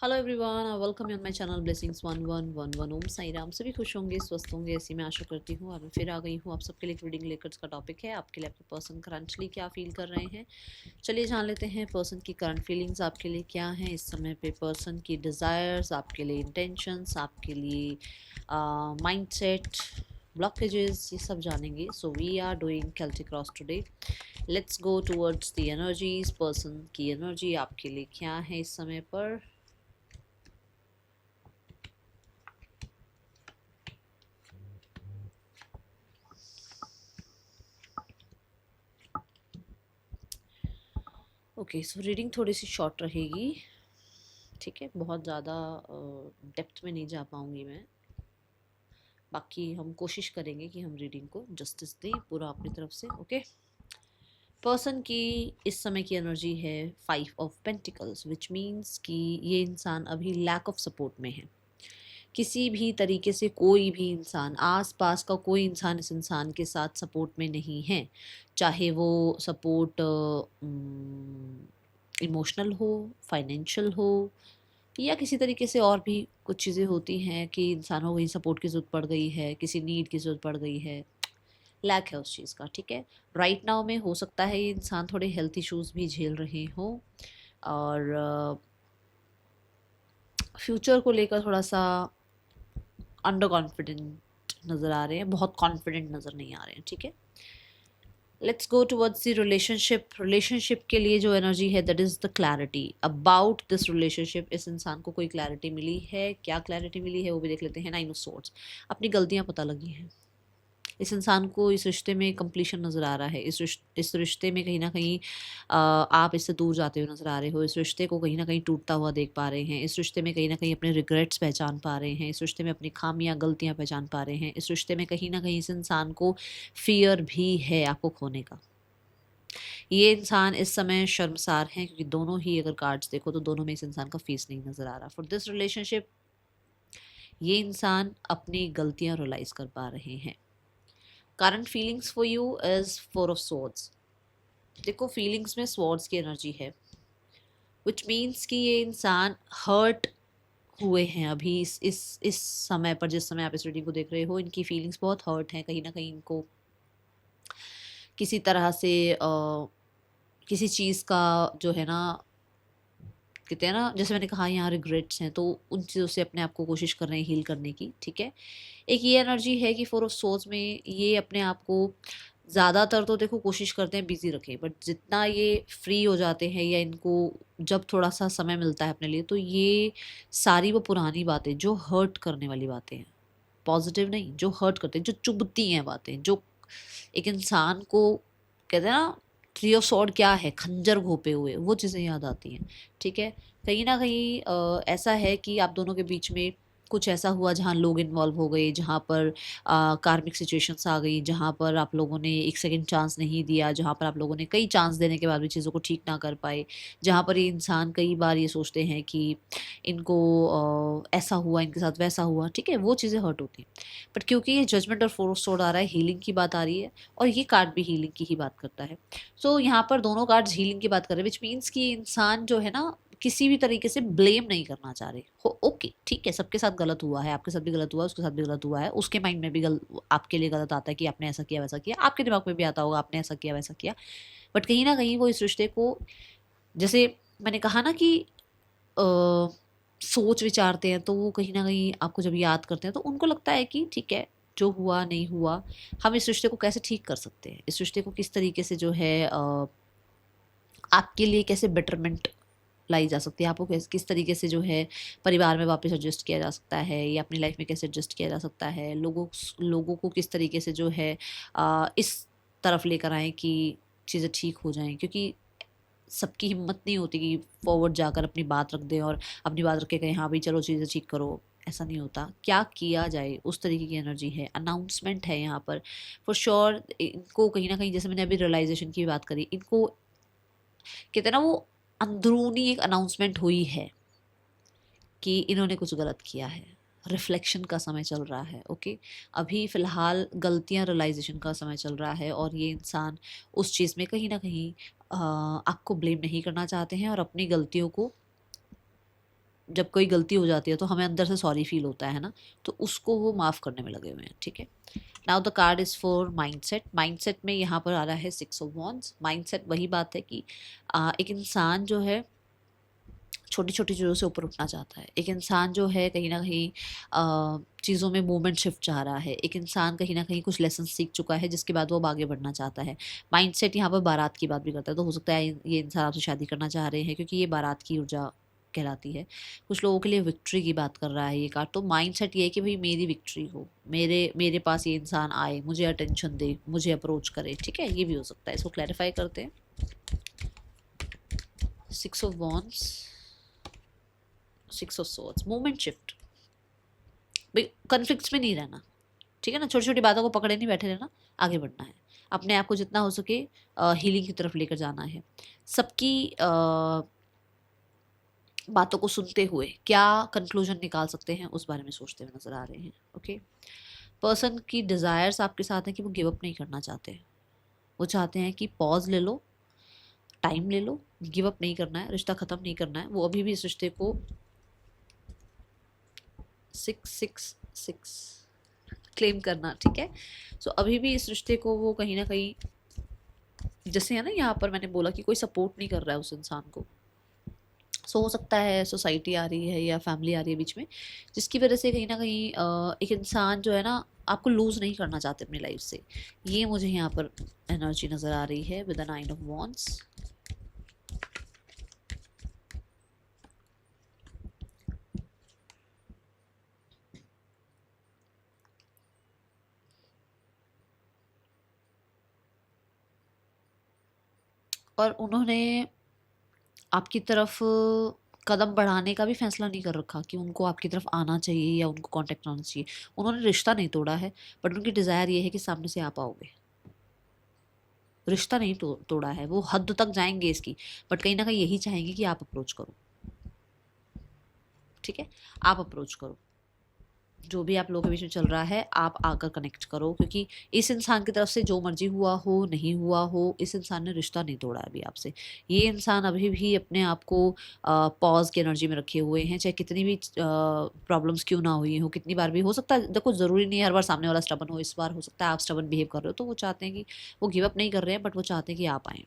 Hello everyone, welcome on my channel blessings 1111। ओम साई राम। सभी खुश होंगे, स्वस्थ होंगे, ऐसी मैं आशा करती हूँ। और मैं फिर आ गई हूँ आप सबके लिए एक रीडिंग लेकर। इसका टॉपिक है आपके लिए आपके पर्सन करंटली क्या फील कर रहे हैं। चलिए जान लेते हैं पर्सन की करंट फीलिंग्स आपके लिए क्या हैं इस समय पे। पर्सन की डिज़ायर्स आपके लिए, इंटेंशंस आपके लिए, माइंडसेट, ब्लॉकेजेस, ये सब जानेंगे। So we are doing Celtic cross today. Let's go towards the energies. Person की एनर्जी आपके लिए क्या है इस समय पर। ओके, सो रीडिंग थोड़ी सी शॉर्ट रहेगी, ठीक है। बहुत ज़्यादा डेप्थ में नहीं जा पाऊँगी मैं। बाकी हम कोशिश करेंगे कि हम रीडिंग को जस्टिस दें पूरा अपनी तरफ से। ओके, पर्सन की इस समय की एनर्जी है 5 ऑफ पेंटिकल्स, विच मीन्स कि ये इंसान अभी लैक ऑफ सपोर्ट में है। किसी भी तरीके से कोई भी इंसान, आस पास का कोई इंसान इस इंसान के साथ सपोर्ट में नहीं है। चाहे वो सपोर्ट इमोशनल हो, फाइनेंशियल हो, या किसी तरीके से और भी कुछ चीज़ें होती हैं कि इंसानों को कहीं सपोर्ट की ज़रूरत पड़ गई है, किसी नीड की ज़रूरत पड़ गई है, लैक है उस चीज़ का, ठीक है। राइट नाउ में हो सकता है ये इंसान थोड़े हेल्थ इश्यूज भी झेल रहे हों, और फ्यूचर को लेकर थोड़ा सा अंडर कॉन्फिडेंट नज़र आ रहे हैं, बहुत कॉन्फिडेंट नज़र नहीं आ रहे हैं, ठीक है। Let's go towards the relationship. Relationship के लिए जो एनर्जी है that is the clarity about this relationship. इस इंसान को कोई क्लैरिटी मिली है, क्या क्लैरिटी मिली है वो भी देख लेते हैं। 9 ऑफ सोर्ड्स, अपनी गलतियां पता लगी हैं। इस इंसान को इस रिश्ते में कंप्लीशन नज़र आ रहा है। इस रिश्ते में कहीं ना कहीं आप इससे दूर जाते हुए नज़र आ रहे हो। इस रिश्ते को कहीं ना कहीं टूटता हुआ देख पा रहे हैं। इस रिश्ते में कहीं ना कहीं अपने रिग्रेट्स पहचान पा रहे हैं। इस रिश्ते में अपनी खामियां, गलतियां पहचान पा रहे हैं। इस रिश्ते में कहीं ना कहीं इस इंसान को फियर भी है आपको खोने का। ये इंसान इस समय शर्मसार हैं, क्योंकि दोनों ही अगर कार्ड्स देखो तो दोनों में इस इंसान का फेस नहीं नज़र आ रहा। फॉर दिस रिलेशनशिप ये इंसान अपनी गलतियां रियलाइज कर पा रहे हैं। Current feelings for you is 4 of swords. देखो, फीलिंग्स में स्वॉर्ड्स की एनर्जी है, विच मीन्स कि ये इंसान हर्ट हुए हैं अभी इस समय पर। जिस समय आप इस रीडिंग को देख रहे हो, इनकी फीलिंग्स बहुत हर्ट हैं। कहीं ना कहीं इनको किसी तरह से किसी चीज़ का जो है ना, कहते हैं ना, जैसे मैंने कहा यहाँ रिग्रेट्स हैं, तो उन चीज़ों से अपने आप को कोशिश कर रहे हैं हील करने की, ठीक है। एक ये एनर्जी है कि 4 ऑफ सोर्ड्स में ये अपने आप को ज़्यादातर तो देखो कोशिश करते हैं बिजी रखें, बट जितना ये फ्री हो जाते हैं या इनको जब थोड़ा सा समय मिलता है अपने लिए, तो ये सारी वो पुरानी बातें जो हर्ट करने वाली बातें हैं, पॉजिटिव नहीं, जो हर्ट करते हैं, जो चुभती हैं बातें, जो एक इंसान को, कहते हैं ना, 3 ऑफ सॉर्ड क्या है, खंजर घोपे हुए, वो चीज़ें याद आती हैं, ठीक है। कहीं ना कहीं ऐसा है कि आप दोनों के बीच में कुछ ऐसा हुआ जहाँ लोग इन्वॉल्व हो गए, जहाँ पर कार्मिक सिचुएशंस आ गई, जहाँ पर आप लोगों ने एक सेकंड चांस नहीं दिया, जहाँ पर आप लोगों ने कई चांस देने के बाद भी चीज़ों को ठीक ना कर पाए, जहाँ पर ये इंसान कई बार ये सोचते हैं कि इनको ऐसा हुआ, इनके साथ वैसा हुआ, ठीक है, वो चीज़ें हर्ट होती हैं। बट क्योंकि ये जजमेंट और 4 ऑफ सोर्ड आ रहा है, हीलिंग की बात आ रही है, और ये कार्ड भी हीलिंग की ही बात करता है। सो यहाँ पर दोनों कार्ड्स हीलिंग की बात कर रहे हैं, विच मीन्स कि इंसान जो है ना, किसी भी तरीके से ब्लेम नहीं करना चाह रहे हो। ओके, ठीक है, सबके साथ गलत हुआ है, आपके साथ भी गलत हुआ है, उसके साथ भी गलत हुआ है, उसके माइंड में भी आपके लिए गलत आता है कि आपने ऐसा किया वैसा किया, आपके दिमाग में भी आता होगा आपने ऐसा किया वैसा किया। बट कहीं ना कहीं वो इस रिश्ते को, जैसे मैंने कहा ना कि सोच विचारते हैं, तो वो कहीं ना कहीं आपको जब याद करते हैं तो उनको लगता है कि ठीक है, जो हुआ नहीं हुआ, हम इस रिश्ते को कैसे ठीक कर सकते हैं, इस रिश्ते को किस तरीके से जो है आपके लिए कैसे बेटरमेंट लाई जा सकती है, आपको किस तरीके से जो है परिवार में वापस एडजस्ट किया जा सकता है, या अपनी लाइफ में कैसे एडजस्ट किया जा सकता है, लोगों को किस तरीके से जो है इस तरफ लेकर आए कि चीज़ें ठीक हो जाएं। क्योंकि सबकी हिम्मत नहीं होती कि फॉरवर्ड जाकर अपनी बात रख दें और अपनी बात रख के कहें हाँ भाई चलो चीज़ें ठीक करो, ऐसा नहीं होता। क्या किया जाए, उस तरीके की एनर्जी है, अनाउंसमेंट है यहाँ पर फॉर श्योर। इनको कहीं ना कहीं, जैसे मैंने अभी रियलाइजेशन की बात करी, इनको कहते हैं ना, वो अंदरूनी एक अनाउंसमेंट हुई है कि इन्होंने कुछ गलत किया है। रिफ्लेक्शन का समय चल रहा है, ओके। अभी फ़िलहाल गलतियां रियलाइजेशन का समय चल रहा है, और ये इंसान उस चीज़ में कहीं ना कहीं आपको ब्लेम नहीं करना चाहते हैं, और अपनी गलतियों को जब कोई गलती हो जाती है तो हमें अंदर से सॉरी फील होता है ना, तो उसको वो माफ़ करने में लगे हुए हैं, ठीक है। Now the card is for mindset. Mindset में यहाँ पर आ रहा है 6 ऑफ वॉन्ड्स। माइंडसेट वही बात है कि एक इंसान जो है छोटी छोटी चीज़ों से ऊपर उठना चाहता है। एक इंसान जो है कहीं ना कहीं चीज़ों में मूवमेंट शिफ्ट चाह रहा है। एक इंसान कहीं ना कहीं कुछ लेसन सीख चुका है जिसके बाद वो अब आगे बढ़ना चाहता है। माइंडसेट यहाँ पर बारात की बात भी करता है, तो हो सकता है ये इंसान आपसे शादी करना चाह रहे हैं क्योंकि ये बारात की ऊर्जा कहलाती है। कुछ लोगों के लिए विक्ट्री की बात कर रहा है ये कार्ड। तो माइंडसेट ये है कि भाई मेरी विक्ट्री हो, मेरे मेरे पास ये इंसान आए, मुझे अटेंशन दे, मुझे अप्रोच करे, ठीक है। ये भी हो सकता है, इसको क्लैरिफाई करते हैं। 6 of wands, 6 of swords, movement shift. भाई कन्फ्लिक्ट्स में नहीं रहना, ठीक है ना। छोटी छोटी बातों को पकड़े नहीं बैठे रहना, आगे बढ़ना है। अपने आप को जितना हो सके हीलिंग की तरफ लेकर जाना है। सबकी बातों को सुनते हुए क्या कंक्लूजन निकाल सकते हैं उस बारे में सोचते हुए नजर आ रहे हैं, ओके। पर्सन की डिज़ायर्स आपके साथ है कि वो गिव अप नहीं करना चाहते। वो चाहते हैं कि पॉज ले लो, टाइम ले लो, गिव अप नहीं करना है, रिश्ता ख़त्म नहीं करना है। वो अभी भी इस रिश्ते को 666 क्लेम करना, ठीक है। सो अभी भी इस रिश्ते को वो कहीं ना कहीं, जैसे है ना यहाँ पर मैंने बोला कि कोई सपोर्ट नहीं कर रहा है उस इंसान को। सो हो सकता है सोसाइटी आ रही है या फैमिली आ रही है बीच में, जिसकी वजह से कहीं ना कहीं एक इंसान जो है ना आपको लूज नहीं करना चाहते अपनी लाइफ से। ये मुझे यहाँ पर एनर्जी नज़र आ रही है विद द 9 ऑफ वॉन्ड्स। और उन्होंने आपकी तरफ कदम बढ़ाने का भी फैसला नहीं कर रखा कि उनको आपकी तरफ आना चाहिए या उनको कांटेक्ट आना चाहिए। उन्होंने रिश्ता नहीं तोड़ा है, बट उनकी डिज़ायर ये है कि सामने से आप आओगे। रिश्ता नहीं तोड़ा है, वो हद तक जाएंगे इसकी, बट कहीं ना कहीं यही चाहेंगे कि आप अप्रोच करो, ठीक है। आप अप्रोच करो, जो भी आप लोगों के बीच में चल रहा है आप आकर कनेक्ट करो, क्योंकि इस इंसान की तरफ से जो मर्जी हुआ हो नहीं हुआ हो, इस इंसान ने रिश्ता नहीं तोड़ा अभी आपसे। ये इंसान अभी भी अपने आप को पॉज की एनर्जी में रखे हुए हैं, चाहे कितनी भी प्रॉब्लम्स क्यों ना हुई हो, कितनी बार भी हो सकता है। देखो ज़रूरी नहीं है हर बार सामने वाला स्टबन हो, इस बार हो सकता है आप स्टबन बिहेव कर रहे हो, तो वो चाहते हैं कि वो गिव अप नहीं कर रहे हैं, बट वो चाहते हैं कि आप आएँ।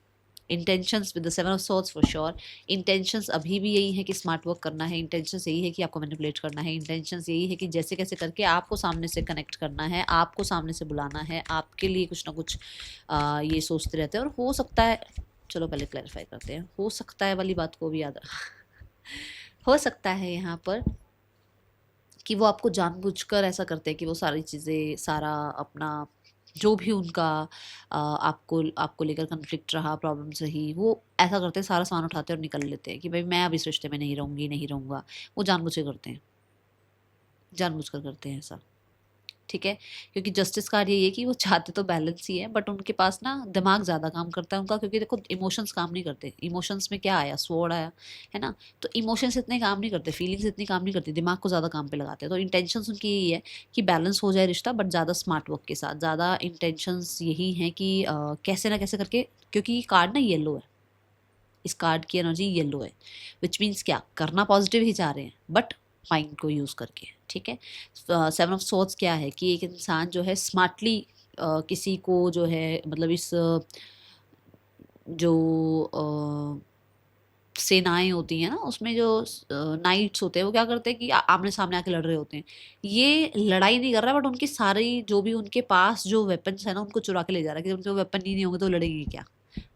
Intentions with the 7 of swords for sure. Intentions अभी भी यही है कि स्मार्ट वर्क करना है। इंटेंशंस यही है कि आपको मैनिपुलेट करना है। इंटेंशंस यही है कि जैसे कैसे करके आपको सामने से कनेक्ट करना है, आपको सामने से बुलाना है, आपके लिए कुछ ना कुछ ये सोचते रहते हैं। और हो सकता है, चलो पहले क्लैरिफाई करते हैं, हो सकता है वाली बात को भी याद हो सकता है यहाँ पर कि वो आपको जानबूझकर ऐसा करते हैं कि वो सारी चीज़ें, सारा अपना जो भी उनका आपको आपको लेकर कन्फ्लिक्ट रहा, प्रॉब्लम्स रही, वो ऐसा करते हैं, सारा सामान उठाते हैं और निकल लेते हैं कि भाई मैं अब इस रिश्ते में नहीं रहूँगी, नहीं रहूँगा। वो जानबूझ के करते हैं, जानबूझ कर करते हैं ऐसा, ठीक है। क्योंकि जस्टिस कार्ड यही है कि वो चाहते तो बैलेंस ही है, बट उनके पास ना दिमाग ज़्यादा काम करता है उनका, क्योंकि देखो इमोशंस काम नहीं करते। इमोशंस में क्या आया, स्वॉर्ड आया, है ना। तो इमोशंस इतने काम नहीं करते, फीलिंग्स इतनी काम नहीं करती, दिमाग को ज़्यादा काम पे लगाते हैं। तो इंटेंशंस उनकी यही है कि बैलेंस हो जाए रिश्ता, बट ज़्यादा स्मार्ट वर्क के साथ। ज़्यादा इंटेंशंस यही हैं कि कैसे ना कैसे करके, क्योंकि ये कार्ड ना येलो है, इस कार्ड की एनर्जी येलो है, विच मीन्स क्या करना पॉजिटिव ही चाह रहे हैं, बट माइंड को यूज़ करके, ठीक है। 7 ऑफ सोर्ड्स क्या है कि एक इंसान जो है स्मार्टली किसी को जो है, मतलब इस जो सेनाएं होती हैं ना, उसमें जो नाइट्स होते हैं, वो क्या करते हैं कि आमने सामने आके लड़ रहे होते हैं। ये लड़ाई नहीं कर रहा, बट उनकी सारी जो भी उनके पास जो वेपन्स है ना, उनको चुरा के ले जा रहा है कि उनके वेपन ही नहीं होंगे तो लड़ेंगे क्या।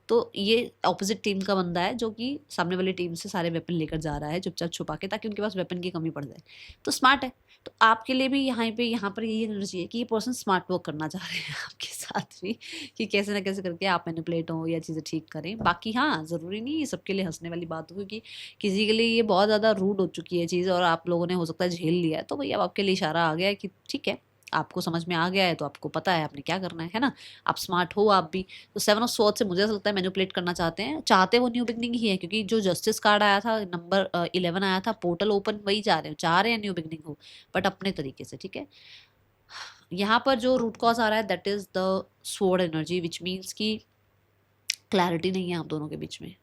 तो ये ऑपोजिट टीम का बंदा है जो कि सामने वाली टीम से सारे वेपन लेकर जा रहा है चुपचाप छुपा के, ताकि उनके पास वेपन की कमी पड़ जाए। तो स्मार्ट है। तो आपके लिए भी यहाँ पर यही एनर्जी है कि ये पर्सन स्मार्ट वर्क करना चाह रहे हैं आपके साथ भी, कि कैसे ना कैसे करके आप मैनिपुलेट हो या चीज़ें ठीक करें। बाकी हाँ, ज़रूरी नहीं ये सबके लिए हंसने वाली बात हो, क्योंकि किसी के लिए ये बहुत ज़्यादा रूड हो चुकी है चीज़ और आप लोगों ने हो सकता है झेल लिया है। तो भैया अब आपके लिए इशारा आ गया है कि ठीक है, आपको समझ में आ गया है, तो आपको पता है आपने क्या करना है ना। आप स्मार्ट हो आप भी। तो 7 ऑफ सोर्ड्स से मुझे ऐसा लगता है मैनिपुलेट करना चाहते हैं, चाहते वो न्यू बिगनिंग ही है, क्योंकि जो जस्टिस कार्ड आया था, नंबर 11 आया था, पोर्टल ओपन, वही चाह रहे हैं न्यू बिगनिंग हो, बट अपने तरीके से, ठीक है। यहाँ पर जो रूट कॉज आ रहा है that is the sword energy, which means की क्लैरिटी नहीं है आप दोनों के बीच में।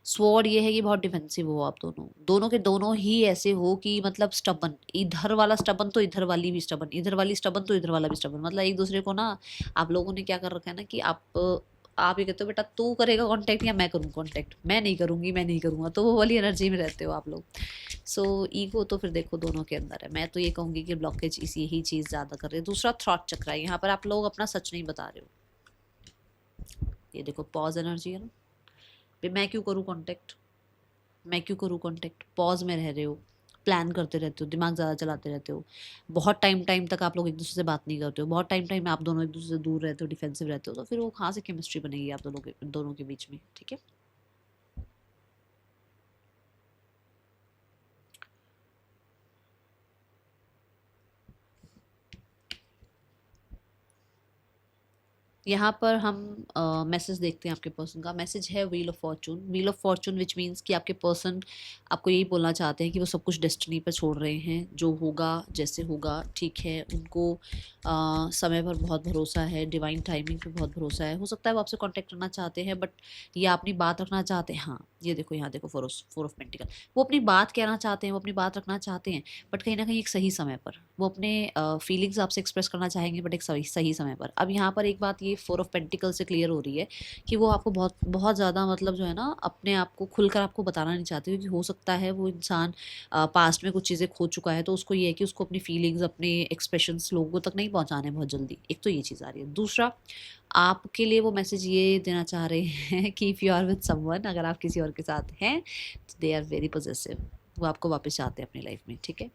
स्वॉर्ड ये है कि बहुत डिफेंसिव हो आप दोनों, दोनों के दोनों ही ऐसे हो कि मतलब स्टबन, इधर वाला स्टबन तो इधर वाली भी स्टबन, इधर वाली स्टबन तो इधर वाला भी स्टबन, मतलब एक दूसरे को ना आप लोगों ने क्या कर रखा है ना कि आप ये कहते हो बेटा तू करेगा कांटेक्ट या मैं करूँ कांटेक्ट, मैं नहीं करूँगी, मैं नहीं करूँगा, तो वो वाली एनर्जी में रहते हो आप लोग। सो ईगो तो फिर देखो दोनों के अंदर है। मैं तो ये कहूँगी कि ब्लॉकेज इसी यही चीज़ ज़्यादा कर रही है। दूसरा थॉट चक्र है, यहाँ पर आप लोग अपना सच नहीं बता रहे हो। ये देखो पॉज एनर्जी है ना, भाई मैं क्यों करूँ कांटेक्ट, मैं क्यों करूँ कांटेक्ट, पॉज में रह रहे हो, प्लान करते रहते हो, दिमाग ज़्यादा चलाते रहते हो, बहुत टाइम टाइम तक आप लोग एक दूसरे से बात नहीं करते हो, बहुत टाइम टाइम में आप दोनों एक दूसरे से दूर रहते हो, डिफेंसिव रहते हो, तो फिर वो कहाँ से केमिस्ट्री बनेगी आप दोनों के बीच में, ठीक है। यहाँ पर हम मैसेज देखते हैं आपके पर्सन का। मैसेज है wheel of Fortune. Wheel of Fortune which means कि आपके पर्सन आपको यही बोलना चाहते हैं कि वो सब कुछ डेस्टिनी पर छोड़ रहे हैं, जो होगा जैसे होगा ठीक है, उनको समय पर बहुत भरोसा है, डिवाइन टाइमिंग पे बहुत भरोसा है। हो सकता है वो आपसे कांटेक्ट करना चाहते हैं बट ये अपनी बात रखना चाहते हैं। हाँ ये देखो, यहाँ देखो फोर ऑफ पेंटिकल, वो अपनी बात कहना चाहते हैं, वो अपनी बात रखना चाहते हैं बट कहीं ना कहीं एक सही समय पर वो अपने फीलिंग्स आपसे एक्सप्रेस करना चाहेंगे, बट एक सही सही समय पर। अब यहाँ पर एक बात ये फोर ऑफ पेंटिकल से क्लियर हो रही है कि वो आपको बहुत बहुत ज़्यादा मतलब जो है ना अपने आप को खुलकर आपको बताना नहीं चाहते, क्योंकि हो सकता है वो इंसान पास्ट में कुछ चीज़ें खो चुका है, तो उसको ये है कि उसको अपनी फीलिंग्स अपने एक्सप्रेशंस लोगों तक नहीं पहुँचाने बहुत जल्दी। एक तो ये चीज़ आ रही है। दूसरा, आपके लिए वो मैसेज ये देना चाह रहे हैं कि if you are with someone, अगर आप किसी और के साथ हैं तो दे आर वेरी पॉजेसिव, वो आपको वापस चाहते हैं अपनी लाइफ में, ठीक है।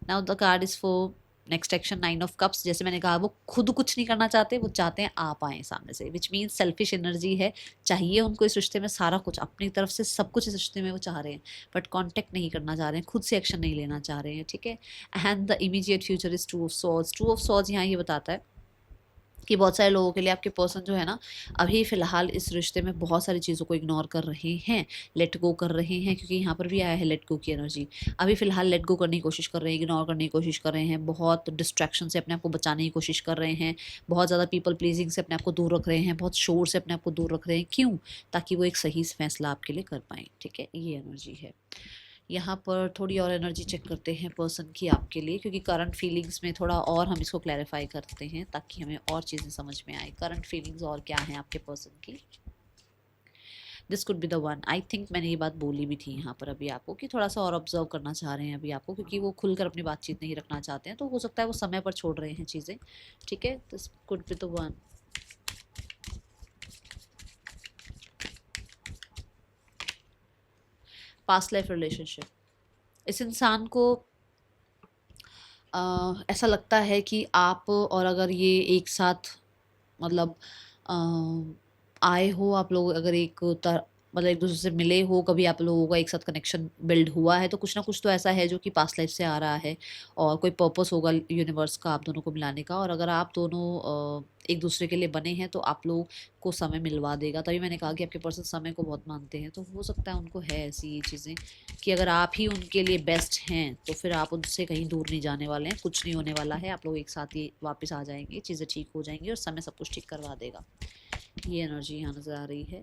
Now the card is for next action, 9 of cups. जैसे मैंने कहा वो खुद कुछ नहीं करना चाहते, वो चाहते हैं आप आए सामने से, विच मीन सेल्फिश एनर्जी है। चाहिए उनको इस रिश्ते में सारा कुछ, अपनी तरफ से सब कुछ इस रिश्ते में वो चाह रहे हैं, बट कांटेक्ट नहीं करना चाह रहे हैं, खुद से एक्शन नहीं लेना चाह रहे हैं, ठीक है। And the immediate future is two of swords. Two of swords यहाँ ये बताता है कि बहुत सारे लोगों के लिए आपके पर्सन जो है ना अभी फ़िलहाल इस रिश्ते में बहुत सारी चीज़ों को इग्नोर कर रहे हैं, लेट गो कर रहे हैं, क्योंकि यहाँ पर भी आया है लेट गो की एनर्जी। अभी फ़िलहाल लेट गो करने की कोशिश कर रहे हैं, इग्नोर करने की कोशिश कर रहे हैं, बहुत डिस्ट्रैक्शन से अपने आप को बचाने की कोशिश कर रहे हैं, बहुत ज़्यादा पीपल प्लीजिंग से अपने आप को दूर रख रहे हैं, बहुत शोर से अपने आप को दूर रख रहे हैं। क्यों? ताकि वो एक सही फैसला आपके लिए कर पाएँ, ठीक है। ये एनर्जी है। यहाँ पर थोड़ी और एनर्जी चेक करते हैं पर्सन की आपके लिए, क्योंकि करंट फीलिंग्स में थोड़ा और हम इसको क्लैरिफाई करते हैं ताकि हमें और चीज़ें समझ में आए। करंट फीलिंग्स और क्या हैं आपके पर्सन की। This could be the one. I think मैंने ये बात बोली भी थी यहाँ पर अभी आपको कि थोड़ा सा और ऑब्जर्व करना चाह रहे हैं अभी आपको, क्योंकि वो खुलकर अपनी बातचीत नहीं रखना चाहते हैं, तो हो सकता है वो समय पर छोड़ रहे हैं चीज़ें, ठीक है। This could be the one. Past life relationship, इस इंसान को ऐसा लगता है कि आप और अगर ये एक साथ मतलब आए हो, आप लोग अगर मतलब एक दूसरे से मिले हो, कभी आप लोगों का एक साथ कनेक्शन बिल्ड हुआ है, तो कुछ ना कुछ तो ऐसा है जो कि पास्ट लाइफ से आ रहा है और कोई पर्पस होगा यूनिवर्स का आप दोनों को मिलाने का। और अगर आप दोनों एक दूसरे के लिए बने हैं तो आप लोग को समय मिलवा देगा। तभी मैंने कहा कि आपके पर्सन समय को बहुत मानते हैं, तो हो सकता है उनको है ऐसी ये चीज़ें कि अगर आप ही उनके लिए बेस्ट हैं तो फिर आप उनसे कहीं दूर नहीं जाने वाले हैं, कुछ नहीं होने वाला है, आप लोग एक साथ ही वापस आ जाएंगे, चीज़ें ठीक हो जाएंगी और समय सब कुछ ठीक करवा देगा। ये एनर्जी यहाँ नज़र आ रही है।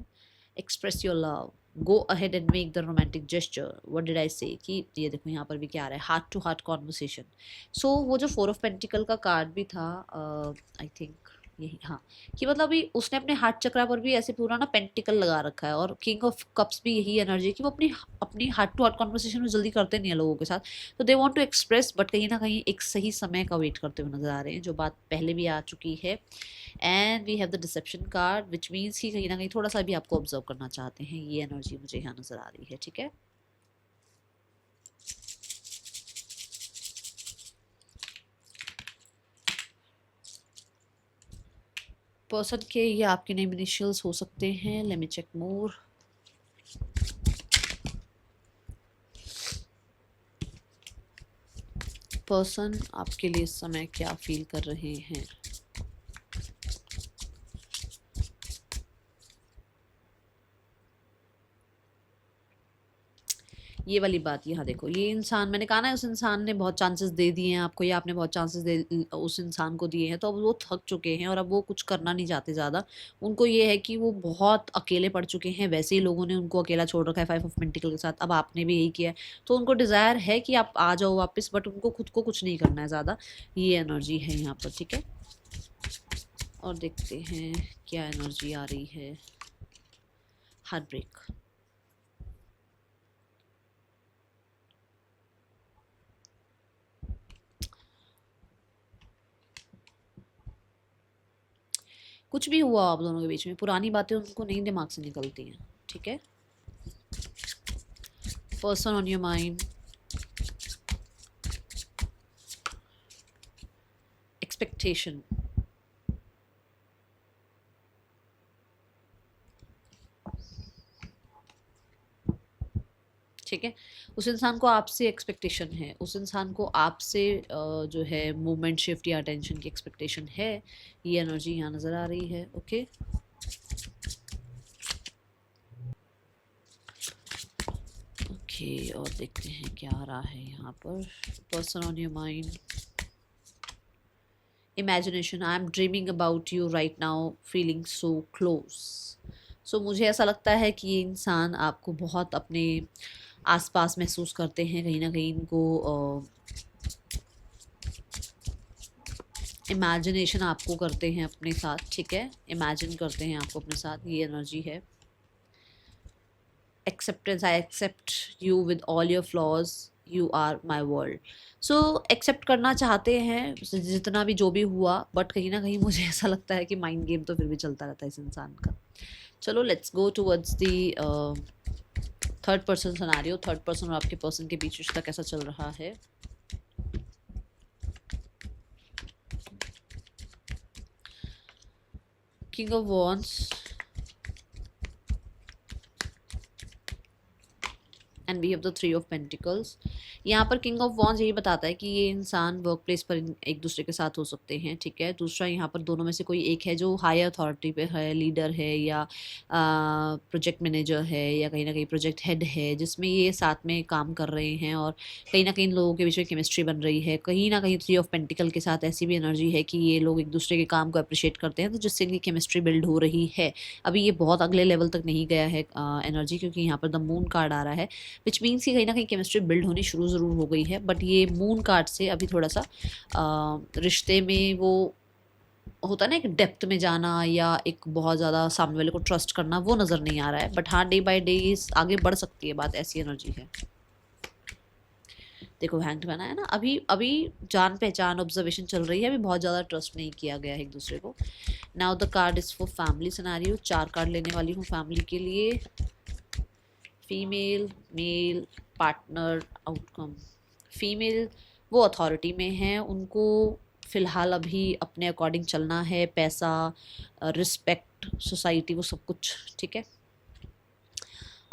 Express your love, go ahead and make the romantic gesture. What did I से कि ये देखो यहाँ पर भी क्या आ रहा है, हार्ट टू हार्ट कॉन्वर्सेशन। सो वो जो फोर ऑफ पेंटिकल का कार्ड भी था, आई थिंक यही, हाँ, कि मतलब अभी उसने अपने हार्ट चक्रा पर भी ऐसे पूरा ना पेंटिकल लगा रखा है, और किंग ऑफ कप्स भी यही एनर्जी है कि वो अपनी अपनी हार्ट टू हार्ट कॉन्वर्सेशन में जल्दी करते नहीं है लोगों के साथ, तो they want to express, but कहीं ना कहीं एक सही समय का वेट करते हुए नजर आ रहे हैं, जो बात पहले भी आ चुकी है। And we have the deception card which means कि कहीं ना कहीं थोड़ा सा भी आपको ऑब्जर्व करना चाहते हैं, ये एनर्जी मुझे यहाँ नजर आ रही है, ठीक है। पर्सन के ये आपके नेम इनिशियल्स हो सकते हैं। लेट मी चेक मोर। पर्सन आपके लिए इस समय क्या फील कर रहे हैं। ये वाली बात यहाँ देखो, ये इंसान, मैंने कहा ना उस इंसान ने बहुत चांसेस दे दिए हैं आपको, या आपने बहुत चांसेस दे उस इंसान को दिए हैं, तो अब वो थक चुके हैं और अब वो कुछ करना नहीं चाहते ज़्यादा। उनको ये है कि वो बहुत अकेले पड़ चुके हैं, वैसे ही लोगों ने उनको अकेला छोड़ रखा है 5 ऑफ पेंटिकल के साथ, अब आपने भी यही किया है। तो उनको डिज़ायर है कि आप आ जाओ वापस, बट उनको खुद को कुछ नहीं करना है ज़्यादा। ये एनर्जी है यहाँ पर, ठीक है। और देखते हैं क्या एनर्जी आ रही है। Heartbreak. कुछ भी हुआ आप दोनों के बीच में, पुरानी बातें उनको नहीं दिमाग से निकलती हैं, ठीक है। Person on your mind, expectation, ठीक है। उस इंसान को आपसे एक्सपेक्टेशन है, उस इंसान को आपसे जो है मूवमेंट शिफ्ट या अटेंशन की एक्सपेक्टेशन है। ये एनर्जी यहाँ नज़र आ रही है, ओके। ओके, और देखते हैं क्या आ रहा है यहाँ पर। Person on your mind, imagination, I am dreaming about you right now, feeling so close. So मुझे ऐसा लगता है कि ये इंसान आपको बहुत अपने आसपास महसूस करते हैं, कहीं ना कहीं इनको इमेजिनेशन आपको करते हैं अपने साथ, ठीक है। इमेजिन करते हैं आपको अपने साथ, ये एनर्जी है। Acceptance, I accept you with all your flaws, you are my world. So accept करना चाहते हैं जितना भी जो भी हुआ, बट कहीं ना कहीं मुझे ऐसा लगता है कि माइंड गेम तो फिर भी चलता रहता है इस इंसान का। चलो let's go towards the third person scenario. Third person और आपके पर्सन के बीच रिश्ता कैसा चल रहा है। King of wands and we have the 3 of pentacles. यहाँ पर किंग ऑफ वॉन्ड्स यही बताता है कि ये इंसान वर्क प्लेस पर एक दूसरे के साथ हो सकते हैं, ठीक है। दूसरा, यहाँ पर दोनों में से कोई एक है जो हाई अथॉरिटी पे है, लीडर है या प्रोजेक्ट मैनेजर है या कहीं ना कहीं प्रोजेक्ट हेड है, जिसमें ये साथ में काम कर रहे हैं और कहीं ना कहीं लोगों के बीच में केमिस्ट्री बन रही है। कहीं ना कहीं 3 ऑफ पेंटिकल के साथ ऐसी भी एनर्जी है कि ये लोग एक दूसरे के काम को अप्रिशिएट करते हैं, तो जिससे इनकी केमिस्ट्री बिल्ड हो रही है। अभी ये बहुत अगले लेवल तक नहीं गया है एनर्जी, क्योंकि यहाँ पर द मून कार्ड आ रहा है, विच मीन्स कि कहीं ना कहीं केमिस्ट्री बिल्ड होनी शुरू ज़रूर हो गई है। बट ये मून कार्ड से अभी थोड़ा सा रिश्ते में वो होता है ना, एक डेप्थ में जाना या एक बहुत ज़्यादा सामने वाले को ट्रस्ट करना, वो नज़र नहीं आ रहा है। बट हाँ, डे बाय डे आगे बढ़ सकती है बात, ऐसी एनर्जी है। देखो हैंग्ड मैन है ना, अभी अभी जान पहचान ऑब्जर्वेशन चल रही है, अभी बहुत ज़्यादा ट्रस्ट नहीं किया गया है एक दूसरे को। Now the card is for family scenario. 4 card लेने वाली हूँ फैमिली के लिए। Female, male, partner, outcome. Female वो अथॉरिटी में हैं, उनको फ़िलहाल अभी अपने अकॉर्डिंग चलना है, पैसा, रिस्पेक्ट, सोसाइटी, वो सब कुछ, ठीक है।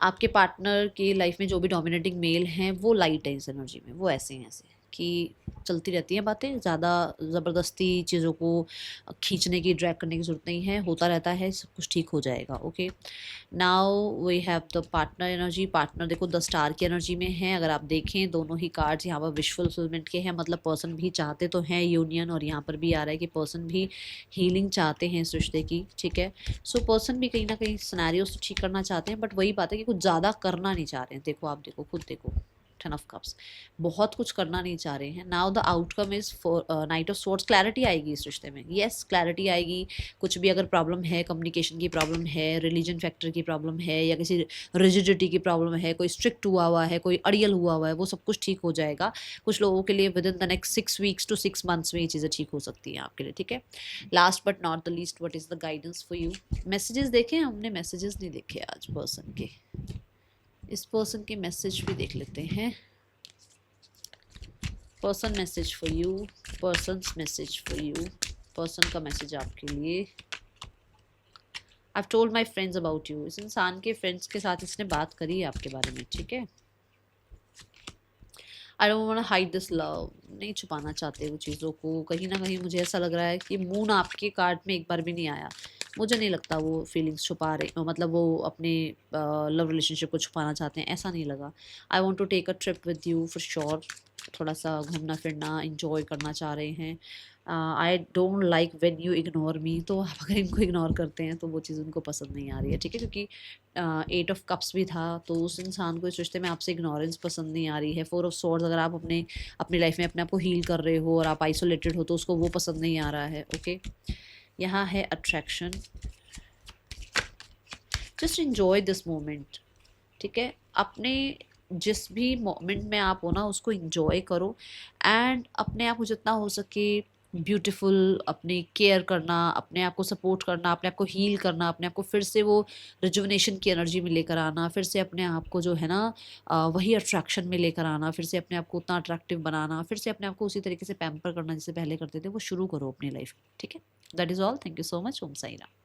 आपके पार्टनर की लाइफ में जो भी डोमिनेटिंग मेल हैं वो लाइट है इस एनर्जी में, वो ऐसे हैं ऐसे कि चलती रहती हैं बातें, ज़्यादा ज़बरदस्ती चीज़ों को खींचने की, ड्रैग करने की ज़रूरत नहीं है, होता रहता है, सब कुछ ठीक हो जाएगा, okay. Now we have the partner energy. Partner देखो 10 स्टार की एनर्जी में है। अगर आप देखें दोनों ही कार्ड्स यहाँ पर विश फुलफिलमेंट के हैं, मतलब पर्सन भी चाहते तो हैं यूनियन, और यहाँ पर भी आ रहा है कि पर्सन भी हीलिंग चाहते हैं इस रिश्ते की, ठीक है। सो पर्सन भी कहीं ना कहीं सिनेरियोस ठीक करना चाहते हैं, बट वही बात है कि कुछ ज़्यादा करना नहीं चाह रहे हैं। देखो आप देखो, खुद देखो, 10 ऑफ कप्स, बहुत कुछ करना नहीं चाह रहे हैं। Now the outcome is for night of swords. Clarity आएगी इस रिश्ते में, यस क्लैरिटी आएगी। कुछ भी अगर प्रॉब्लम है, कम्युनिकेशन की प्रॉब्लम है, रिलीजन फैक्टर की प्रॉब्लम है, या किसी रिजिडिटी की प्रॉब्लम है, कोई स्ट्रिक्ट हुआ है, कोई अड़ियल हुआ है, वो सब कुछ ठीक हो जाएगा। कुछ लोगों के लिए with in the next 6 weeks to 6 months में ये चीज़ें ठीक हो सकती हैं आपके लिए, ठीक है। Last but not the least, what is the guidance for you. Messages देखे, हमने मैसेजेस नहीं देखे आज पर्सन के। इस पर्सन के मैसेज भी देख लेते हैं। Person message for you, persons message for you, person का मैसेज आपके लिए। I've told my friends about you। इस इंसान के फ्रेंड्स के साथ इसने बात करी है आपके बारे में, ठीक है। I don't want to hide this love। नहीं छुपाना चाहते वो चीज़ों को। कहीं ना कहीं मुझे ऐसा लग रहा है कि मून आपके कार्ड में एक बार भी नहीं आया, मुझे नहीं लगता वो फीलिंग्स छुपा रहे, मतलब वो अपने लव रिलेशनशिप को छुपाना चाहते हैं, ऐसा नहीं लगा। I want to take a trip with you for sure, थोड़ा सा घूमना फिरना इंजॉय करना चाह रहे हैं। I don't like when you ignore me, तो आप अगर इनको इग्नोर करते हैं तो वो चीज़ उनको पसंद नहीं आ रही है, ठीक है, क्योंकि 8 ऑफ कप्स भी था, तो उस इंसान को इस रिश्ते में आपसे इग्नोरेंस पसंद नहीं आ रही है। 4 ऑफ स्वॉर्ड्स, अगर आप अपने अपनी लाइफ में अपने आप को हील कर रहे हो और आप आइसोलेटेड हो तो उसको वो पसंद नहीं आ रहा है। ओके, यहाँ है attraction. Just enjoy this moment, ठीक है, अपने जिस भी मोमेंट में आप हो ना उसको इंजॉय करो, एंड अपने आप को जितना हो सके ब्यूटीफुल, अपनी केयर करना, अपने आप को सपोर्ट करना, अपने आप को हील करना, अपने आप को फिर से वो रिजुवनेशन की एनर्जी में लेकर आना, फिर से अपने आप को जो है ना वही अट्रैक्शन में लेकर आना, फिर से अपने आप को उतना अट्रैक्टिव बनाना, फिर से अपने आप को उसी तरीके से पैम्पर करना जैसे पहले करते थे, वो शुरू करो अपनी लाइफ में, ठीक है। That is all, thank you so much, Om Sai Ram.